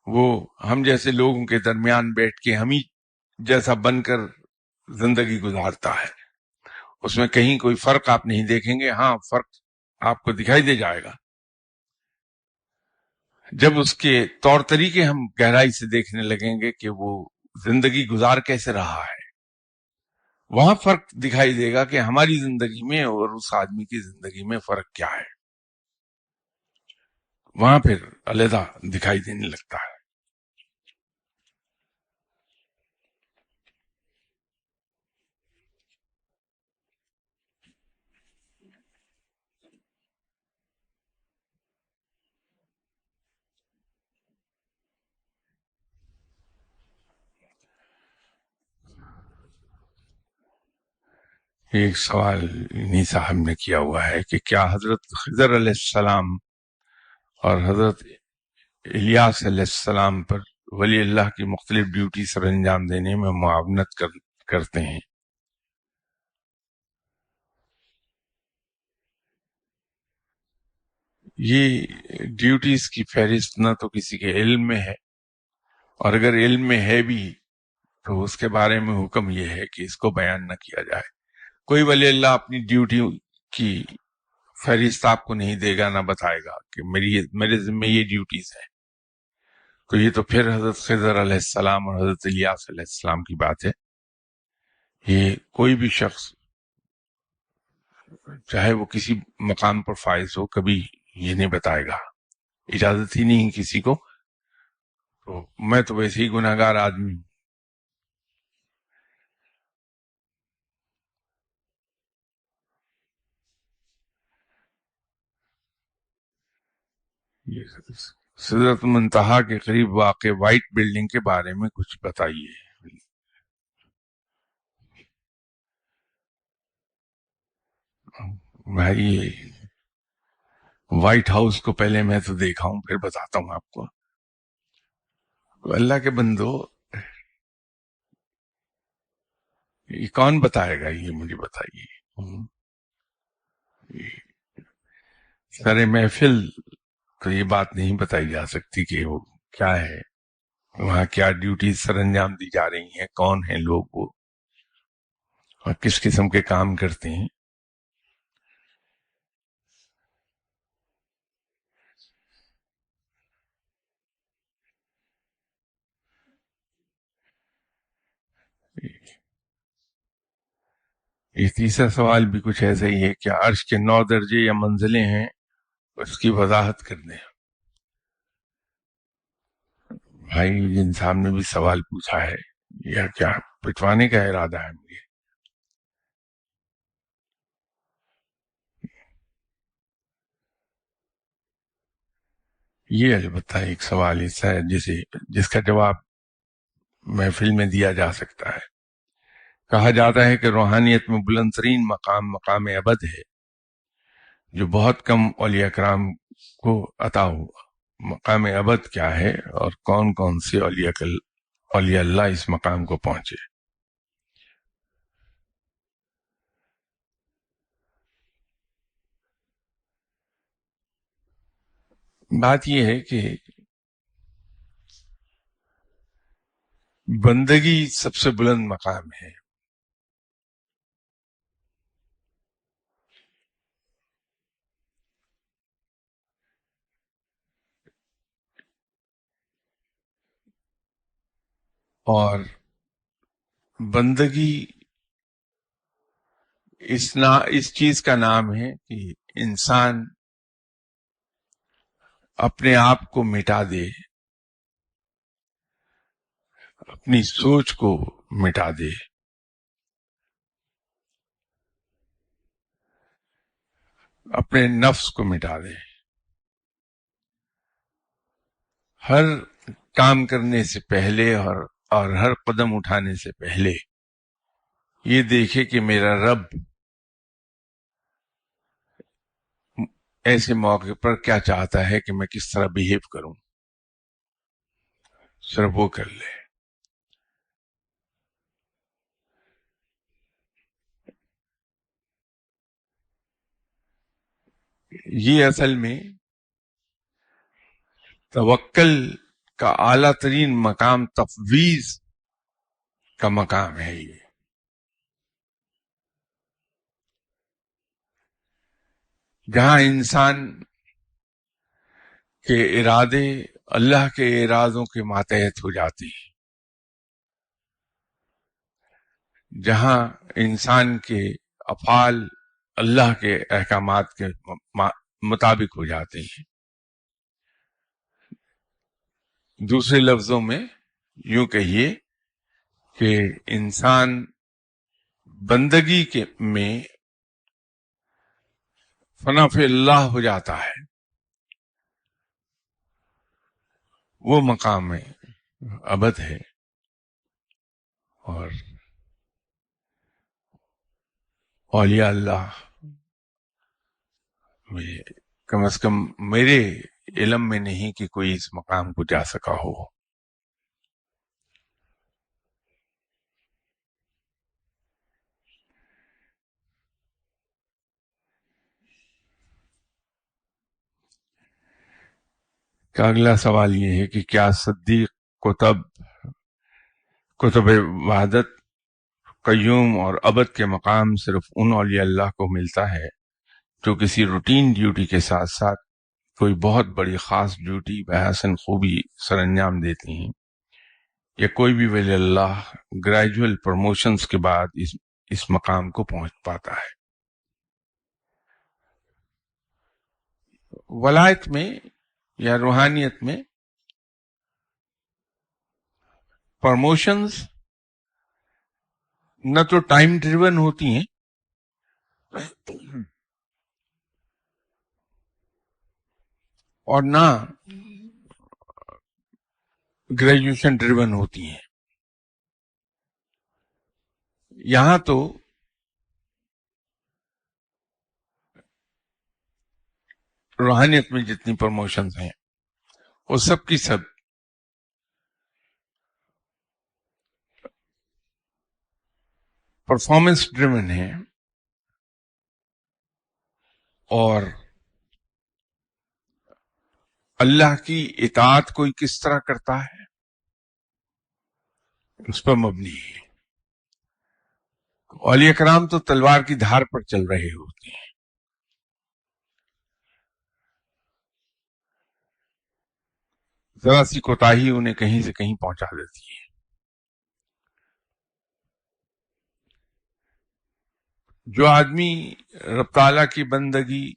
وہ ہم جیسے لوگوں کے درمیان بیٹھ کے ہم ہی جیسا بن کر زندگی گزارتا ہے. اس میں کہیں کوئی فرق آپ نہیں دیکھیں گے. ہاں, فرق آپ کو دکھائی دے جائے گا جب اس کے طور طریقے ہم گہرائی سے دیکھنے لگیں گے کہ وہ زندگی گزار کیسے رہا ہے. وہاں فرق دکھائی دے گا کہ ہماری زندگی میں اور اس آدمی کی زندگی میں فرق کیا ہے. وہاں پھر علیحدہ دکھائی دینے لگتا ہے. ایک سوال انہی صاحب نے کیا ہوا ہے کہ کیا حضرت خضر علیہ السلام اور حضرت الیاس علیہ السلام پر ولی اللہ کی مختلف ڈیوٹی سر انجام دینے میں معاونت کرتے ہیں؟ یہ ڈیوٹیز کی فہرست نہ تو کسی کے علم میں ہے اور اگر علم میں ہے بھی تو اس کے بارے میں حکم یہ ہے کہ اس کو بیان نہ کیا جائے. کوئی ولی اللہ اپنی ڈیوٹی کی فہرست آپ کو نہیں دے گا، نہ بتائے گا کہ میرے ذمہ یہ ڈیوٹیز ہیں. تو یہ تو پھر حضرت خضر علیہ السلام اور حضرت الیاس علیہ السلام کی بات ہے. یہ کوئی بھی شخص چاہے وہ کسی مقام پر فائز ہو کبھی یہ نہیں بتائے گا، اجازت ہی نہیں کسی کو. تو میں تو ویسے ہی گناہ گار آدمی ہوں. سدرۃ المنتہا کے قریب واقع وائٹ بلڈنگ کے بارے میں کچھ بتائیے. بھائی وائٹ ہاؤس کو پہلے میں تو دیکھا ہوں، پھر بتاتا ہوں آپ کو. اللہ کے بندو، یہ کون بتائے گا؟ یہ مجھے بتائیے. سر محفل تو یہ بات نہیں بتائی جا سکتی کہ وہ کیا ہے، وہاں کیا ڈیوٹیز سر انجام دی جا رہی ہیں، کون ہیں لوگ وہ، اور کس قسم کے کام کرتے ہیں. یہ تیسرا سوال بھی کچھ ایسا ہی ہے، کیا عرش کے 9 درجے یا منزلیں ہیں، اس کی وضاحت کر دیں. بھائی جن صاحب نے بھی سوال پوچھا ہے، یا کیا پٹوانے کا ارادہ ہے مجھے؟ یہ البتہ ایک سوال ایسا ہے جس کا جواب محفل میں دیا جا سکتا ہے. کہا جاتا ہے کہ روحانیت میں بلند ترین مقام مقام ابد ہے، جو بہت کم اولیاء کرام کو عطا ہوا. مقام ابد کیا ہے اور کون کون سے اولیاء اللہ اس مقام کو پہنچے؟ بات یہ ہے کہ بندگی سب سے بلند مقام ہے، اور بندگی اس چیز کا نام ہے کہ انسان اپنے آپ کو مٹا دے، اپنی سوچ کو مٹا دے، اپنے نفس کو مٹا دے. ہر کام کرنے سے پہلے اور ہر قدم اٹھانے سے پہلے یہ دیکھے کہ میرا رب ایسے موقع پر کیا چاہتا ہے کہ میں کس طرح بیہیو کروں، صرف وہ کر لے. یہ اصل میں توکل کا اعلیٰ ترین مقام تفویض کا مقام ہے. یہ جہاں انسان کے ارادے اللہ کے ارادوں کے ماتحت ہو جاتے ہیں، جہاں انسان کے افعال اللہ کے احکامات کے مطابق ہو جاتے ہیں. دوسرے لفظوں میں یوں کہیے کہ انسان بندگی میں فنا فی اللہ ہو جاتا ہے. وہ مقام میں ابد ہے، اور اولیاء اللہ میں کم از کم میرے علم میں نہیں کہ کوئی اس مقام کو جا سکا ہو. کا اگلا سوال یہ ہے کہ کیا صدیق کتب کتب وحدت قیوم اور ابد کے مقام صرف ان اولیاء اللہ کو ملتا ہے جو کسی روٹین ڈیوٹی کے ساتھ ساتھ کوئی بہت بڑی خاص ڈیوٹی بحسن خوبی سر انجام دیتی ہیں، یا کوئی بھی ولی اللہ گریجول پروموشنز کے بعد اس مقام کو پہنچ پاتا ہے۔ ولایت میں یا روحانیت میں پروموشنز نہ تو ٹائم ڈریون ہوتی ہیں اور نہ گریجویشن ڈریون ہوتی ہیں۔ یہاں تو روحانیت میں جتنی پروموشنز ہیں وہ سب کی سب پرفارمنس ڈریون ہیں، اور اللہ کی اطاعت کوئی کس طرح کرتا ہے اس پر مبنی ہے۔ اولیاء کرام تو تلوار کی دھار پر چل رہے ہوتے ہیں، ذرا سی کوتاہی انہیں کہیں سے کہیں پہنچا دیتی ہے۔ جو آدمی رب تعالیٰ کی بندگی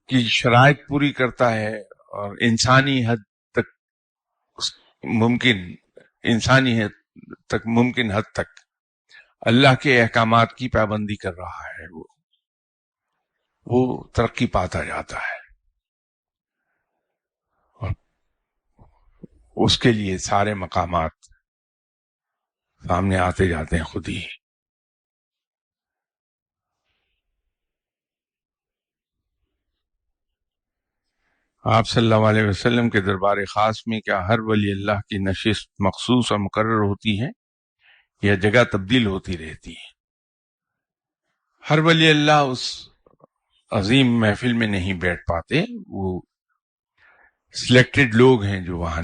کی شرائط پوری کرتا ہے اور انسانی حد تک اللہ کے احکامات کی پابندی کر رہا ہے، وہ ترقی پاتا جاتا ہے، اور اس کے لیے سارے مقامات سامنے آتے جاتے ہیں خود ہی۔ آپ صلی اللہ علیہ وسلم کے دربار خاص میں کیا ہر ولی اللہ کی نشست مخصوص اور مقرر ہوتی ہے یا جگہ تبدیل ہوتی رہتی ہے؟ ہر ولی اللہ اس عظیم محفل میں نہیں بیٹھ پاتے، وہ سلیکٹڈ لوگ ہیں جو وہاں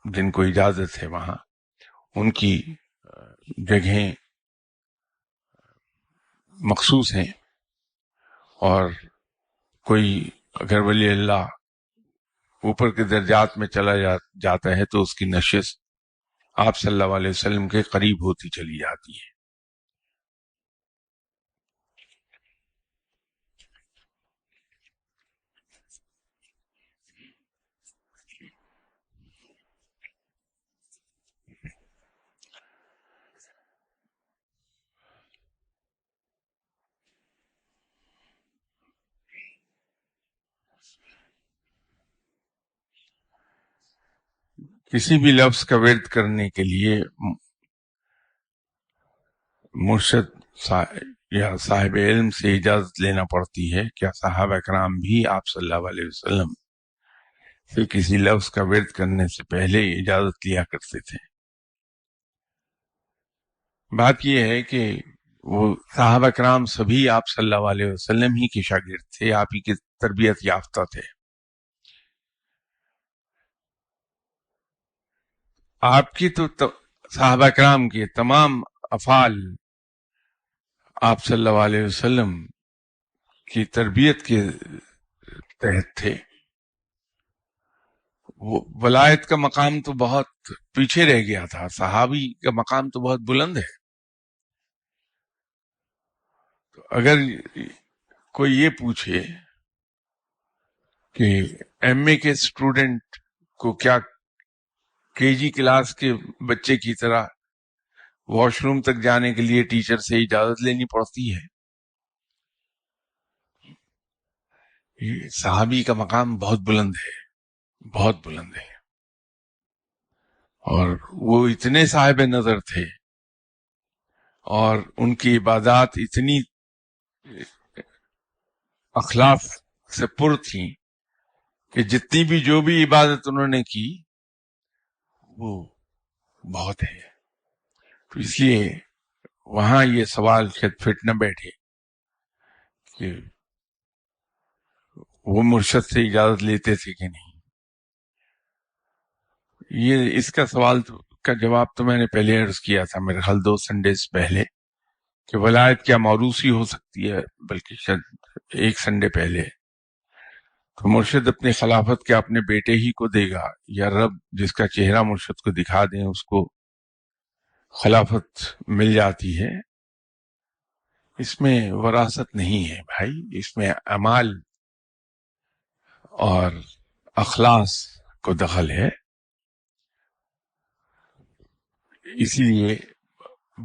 جن کو اجازت ہے وہاں ان کی جگہیں مخصوص ہیں، اور کوئی اگر ولی اللہ اوپر کے درجات میں چلا جاتا ہے تو اس کی نشست آپ صلی اللہ علیہ وسلم کے قریب ہوتی چلی جاتی ہے۔ کسی بھی لفظ کا ورد کرنے کے لیے مرشد یا صاحب علم سے اجازت لینا پڑتی ہے۔ کیا صحابہ کرام بھی آپ صلی اللہ علیہ وسلم سے کسی لفظ کا ورد کرنے سے پہلے اجازت لیا کرتے تھے؟ بات یہ ہے کہ وہ صحابہ کرام سبھی آپ صلی اللہ علیہ وسلم ہی کے شاگرد تھے، آپ ہی کی تربیت یافتہ تھے۔ آپ کی تو صحابہ کرام کے تمام افعال آپ صلی اللہ علیہ وسلم کی تربیت کے تحت تھے۔ وہ ولایت کا مقام تو بہت پیچھے رہ گیا تھا، صحابی کا مقام تو بہت بلند ہے۔ تو اگر کوئی یہ پوچھے کہ ایم اے کے اسٹوڈنٹ کو کیا کے جی کلاس کے بچے کی طرح واش روم تک جانے کے لیے ٹیچر سے اجازت لینی پڑتی ہے؟ صحابی کا مقام بہت بلند ہے، بہت بلند ہے، اور وہ اتنے صاحب نظر تھے اور ان کی عبادات اتنی اخلاق سے پر تھیں کہ جتنی بھی جو بھی عبادت انہوں نے کی وہ بہت ہے۔ تو اس لیے وہاں یہ سوال شاید فٹ نہ بیٹھے کہ وہ مرشد سے اجازت لیتے تھے کہ نہیں۔ یہ اس کا سوال کا جواب تو میں نے پہلے عرض کیا تھا، میرے خیال 2 سنڈیز پہلے، کہ ولایت کیا موروثی ہو سکتی ہے، بلکہ شاید 1 سنڈے پہلے. تو مرشد اپنی خلافت کیا اپنے بیٹے ہی کو دے گا، یا رب جس کا چہرہ مرشد کو دکھا دیں اس کو خلافت مل جاتی ہے؟ اس میں وراثت نہیں ہے بھائی، اس میں اعمال اور اخلاص کو دخل ہے. اسی لیے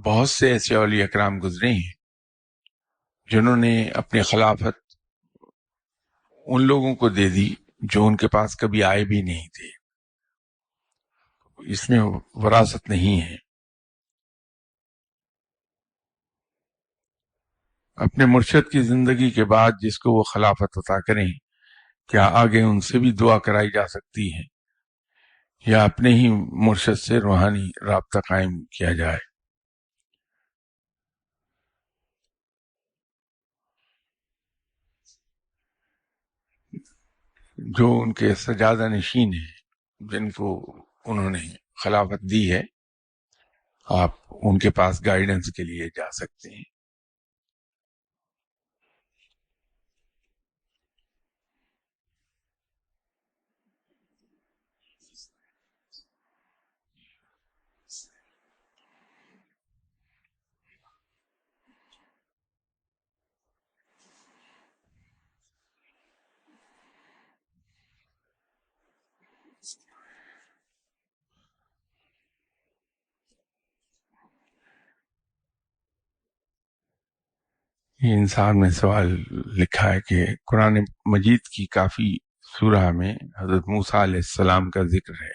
بہت سے ایسے اولیاء اکرام گزرے ہیں جنہوں نے اپنی خلافت ان لوگوں کو دے دی جو ان کے پاس کبھی آئے بھی نہیں تھے. اس میں وراثت نہیں ہے. اپنے مرشد کی زندگی کے بعد جس کو وہ خلافت عطا کریں، کیا آگے ان سے بھی دعا کرائی جا سکتی ہے، یا اپنے ہی مرشد سے روحانی رابطہ قائم کیا جائے؟ جو ان کے سجادہ نشین ہیں، جن کو انہوں نے خلافت دی ہے، آپ ان کے پاس گائیڈنس کے لیے جا سکتے ہیں. یہ انسان میں سوال لکھا ہے کہ قرآن مجید کی کافی سورہ میں حضرت موسیٰ علیہ السلام کا ذکر ہے،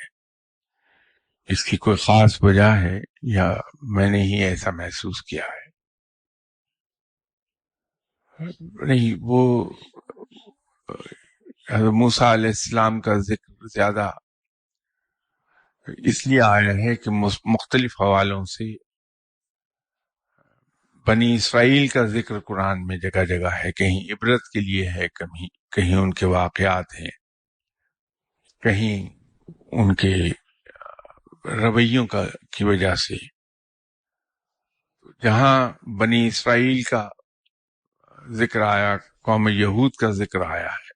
اس کی کوئی خاص وجہ ہے یا میں نے ہی ایسا محسوس کیا ہے؟ نہیں، وہ حضرت موسیٰ علیہ السلام کا ذکر زیادہ اس لیے آیا ہے کہ مختلف حوالوں سے بنی اسرائیل کا ذکر قرآن میں جگہ جگہ ہے. کہیں عبرت کے لیے ہے، کہیں ان کے واقعات ہیں، کہیں ان کے رویوں کی وجہ سے. جہاں بنی اسرائیل کا ذکر آیا، قوم یہود کا ذکر آیا ہے،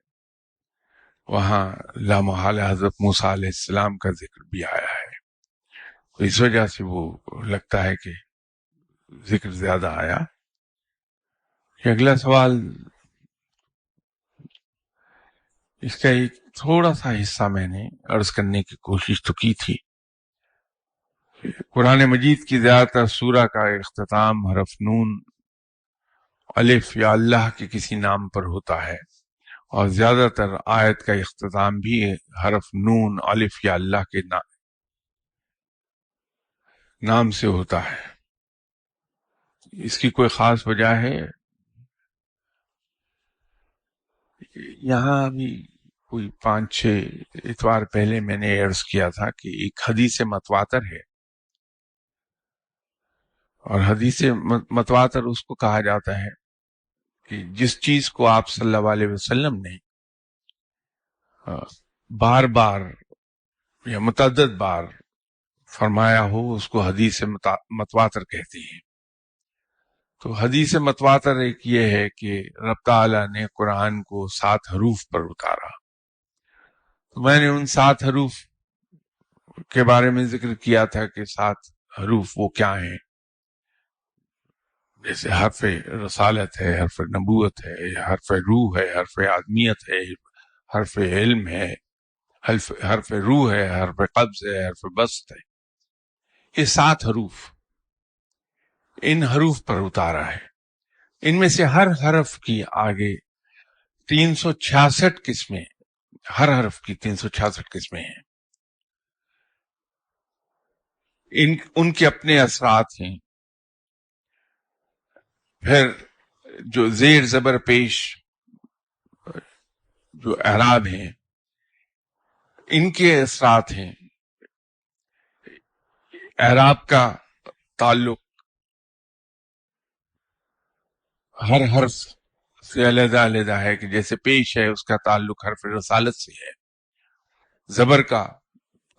وہاں لامحال حضرت موسیٰ علیہ السلام کا ذکر بھی آیا ہے. تو اس وجہ سے وہ لگتا ہے کہ ذکر زیادہ آیا. یہ اگلا سوال، اس کا ایک تھوڑا سا حصہ میں نے عرض کرنے کی کوشش تو کی تھی. قرآن مجید کی زیادہ تر سورہ کا اختتام حرف نون الف یا اللہ کے کسی نام پر ہوتا ہے، اور زیادہ تر آیت کا اختتام بھی حرف نون الف یا اللہ کے نام سے ہوتا ہے. اس کی کوئی خاص وجہ ہے؟ یہاں بھی کوئی 5-6 اتوار پہلے میں نے عرض کیا تھا کہ ایک حدیث متواتر ہے، اور حدیث متواتر اس کو کہا جاتا ہے کہ جس چیز کو آپ صلی اللہ علیہ وسلم نے بار بار یا متعدد بار فرمایا ہو اس کو حدیث متواتر کہتے ہیں. تو حدیث متواتر ایک یہ ہے کہ رب تعالیٰ نے قرآن کو 7 حروف پر اتارا. تو میں نے ان 7 حروف کے بارے میں ذکر کیا تھا کہ 7 حروف وہ کیا ہیں، جیسے حرف رسالت ہے، حرف نبوت ہے، حرف روح ہے، حرف آدمیت ہے، حرف علم ہے، حرف روح ہے، حرف قبض ہے، حرف بسط ہے. یہ 7 حروف ان حروف پر اتارا ہے. ان میں سے ہر حرف کی آگے 366 قسمیں، ہر حرف کی 366 قسمیں ہیں. ان کے اپنے اثرات ہیں. پھر جو زیر زبر پیش جو اعراب ہیں ان کے اثرات ہیں. اعراب کا تعلق ہر حرف سے علیحدہ علیحدہ ہے، کہ جیسے پیش ہے اس کا تعلق حرف رسالت سے ہے، زبر کا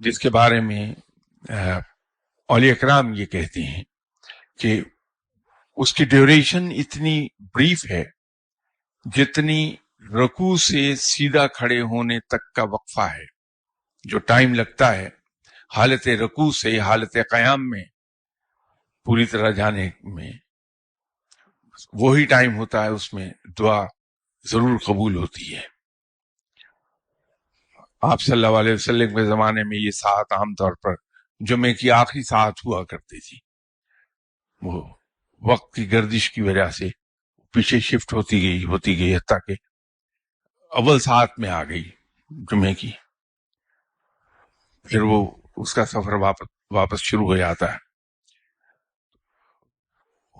جس کے بارے میں اولیاء اکرام یہ کہتے ہیں کہ اس کی ڈیوریشن اتنی بریف ہے جتنی رکوع سے سیدھا کھڑے ہونے تک کا وقفہ ہے. جو ٹائم لگتا ہے حالت رکوع سے حالت قیام میں پوری طرح جانے میں، وہی ٹائم ہوتا ہے. اس میں دعا ضرور قبول ہوتی ہے. آپ صلی اللہ علیہ وسلم کے زمانے میں یہ ساعت عام طور پر جمعے کی آخری ساعت ہوا کرتی تھی. وہ وقت کی گردش کی وجہ سے پیچھے شفٹ ہوتی گئی حتیٰ کہ اول ساعت میں آ گئی جمعے کی. پھر وہ اس کا سفر واپس شروع ہو جاتا ہے.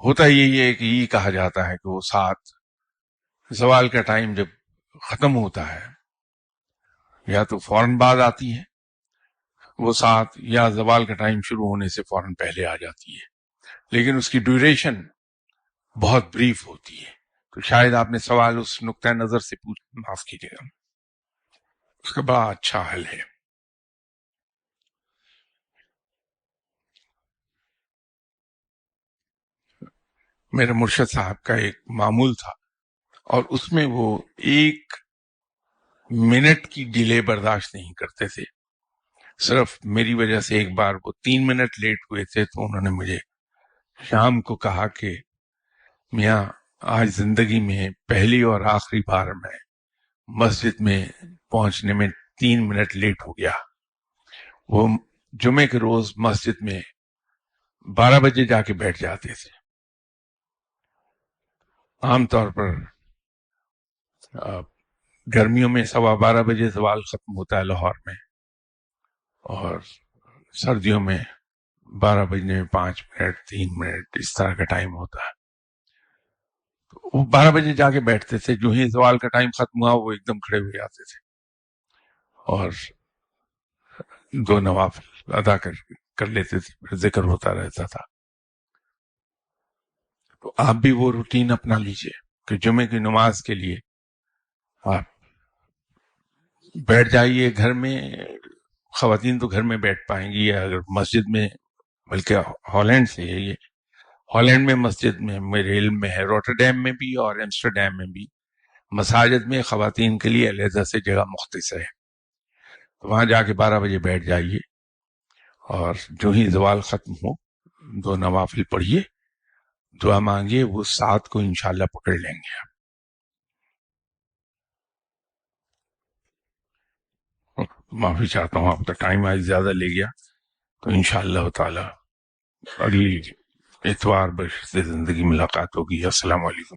ہوتا یہی ہے کہ یہ کہا جاتا ہے کہ وہ ساعت زوال کا ٹائم جب ختم ہوتا ہے یا تو فوراً بعد آتی ہے وہ ساعت، یا زوال کا ٹائم شروع ہونے سے فوراً پہلے آ جاتی ہے، لیکن اس کی ڈیوریشن بہت بریف ہوتی ہے. تو شاید آپ نے سوال اس نقطہ نظر سے پوچھا، معاف کیجیے گا، اس کا بڑا اچھا حل ہے. میرے مرشد صاحب کا ایک معمول تھا اور اس میں وہ 1 منٹ کی ڈیلے برداشت نہیں کرتے تھے. صرف میری وجہ سے ایک بار وہ 3 منٹ لیٹ ہوئے تھے تو انہوں نے مجھے شام کو کہا کہ میاں آج زندگی میں پہلی اور آخری بار میں مسجد میں پہنچنے میں 3 منٹ لیٹ ہو گیا. وہ جمعے کے روز مسجد میں 12 بجے جا کے بیٹھ جاتے تھے. عام طور پر گرمیوں میں 12:15 بجے زوال ختم ہوتا ہے لاہور میں، اور سردیوں میں 12 بجنے میں 5 منٹ 3 منٹ اس طرح کا ٹائم ہوتا ہے. وہ 12 بجے جا کے بیٹھتے تھے. جو ہی زوال کا ٹائم ختم ہوا وہ ایک دم کھڑے ہو جاتے تھے اور 2 نوافل ادا کر لیتے تھے، پھر ذکر ہوتا رہتا تھا. تو آپ بھی وہ روٹین اپنا لیجئے کہ جمعے کی نماز کے لیے آپ بیٹھ جائیے. گھر میں خواتین تو گھر میں بیٹھ پائیں گی، یا اگر مسجد میں، بلکہ ہالینڈ سے ہے یہ، ہالینڈ میں مسجد میں میرے علم میں ہے، روٹرڈیم میں بھی اور ایمسٹرڈیم میں بھی مساجد میں خواتین کے لیے علیحدہ سے جگہ مختص ہے. تو وہاں جا کے 12 بجے بیٹھ جائیے اور جو ہی زوال ختم ہو 2 نوافل پڑھیے، دعا مانگیے، وہ 7 کو انشاءاللہ پکڑ لیں گے. معافی چاہتا ہوں، آپ کا ٹائم آج زیادہ لے گیا، تو انشاءاللہ تعالی اگلی اتوار بشر زندگی ملاقات ہوگی. السلام علیکم.